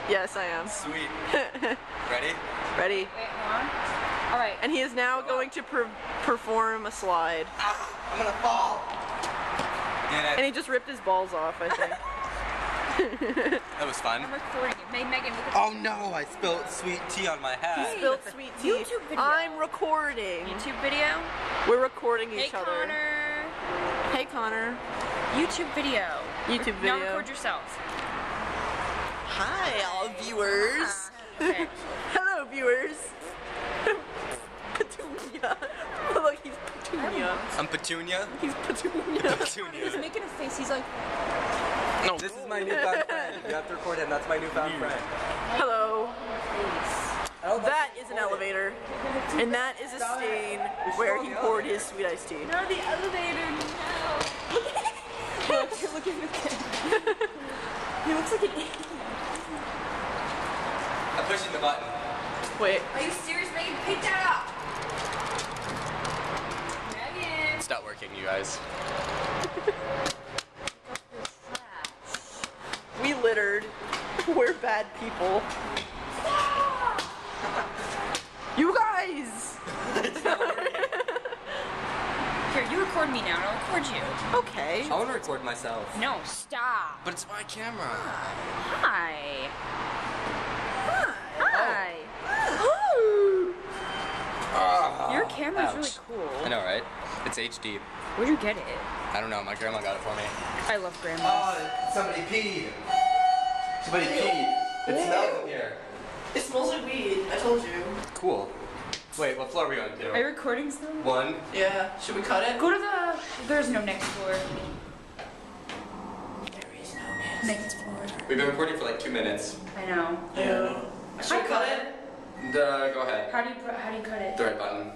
Yes, I am. Sweet. Ready? Ready? Wait, hold on. All right. And he is now going to perform a slide. I'm gonna fall. And he just ripped his balls off, I think. That was fun. I'm recording it. Megan, look at Oh no, I spilled sweet tea on my hat. Spilled sweet tea. YouTube video. I'm recording. YouTube video. We're recording Hey each other. Connor. Hey Connor. YouTube video. YouTube Now video. record yourself. Hi, all viewers. Okay. Hello, viewers. Petunia. Look, he's Petunia. I'm Petunia. He's Petunia. He's Petunia. making a face. He's like, No. This is my newfound friend. You have to record him. That's my newfound friend. Hello. That is an elevator, and that is a stain where he poured his sweet iced tea. no, the elevator. No. Look, you're looking at the kid. He looks like an idiot. I'm pushing the button. Wait. Are you serious, Megan? Pick that up. Megan. It's not working, you guys. We littered. We're bad people. You guys! Here, you record me now, and I'll record you. Okay. I want to record myself. No, stop. But it's my camera. Hi. Hi. Your camera's really cool. I know, right? It's HD. Where'd you get it? I don't know. My grandma got it for me. I love grandma. Oh, somebody peed. Somebody peed. It smells in here. It smells like weed. I told you. Cool. Wait, what floor are we on Are to? you recording still? 1. Yeah. Should we cut it? Go to the. There's no next floor. There is no Next floor. We've been recording for like 2 minutes. I know. Yeah. Should we cut it? Go ahead. How do you cut it? The red button.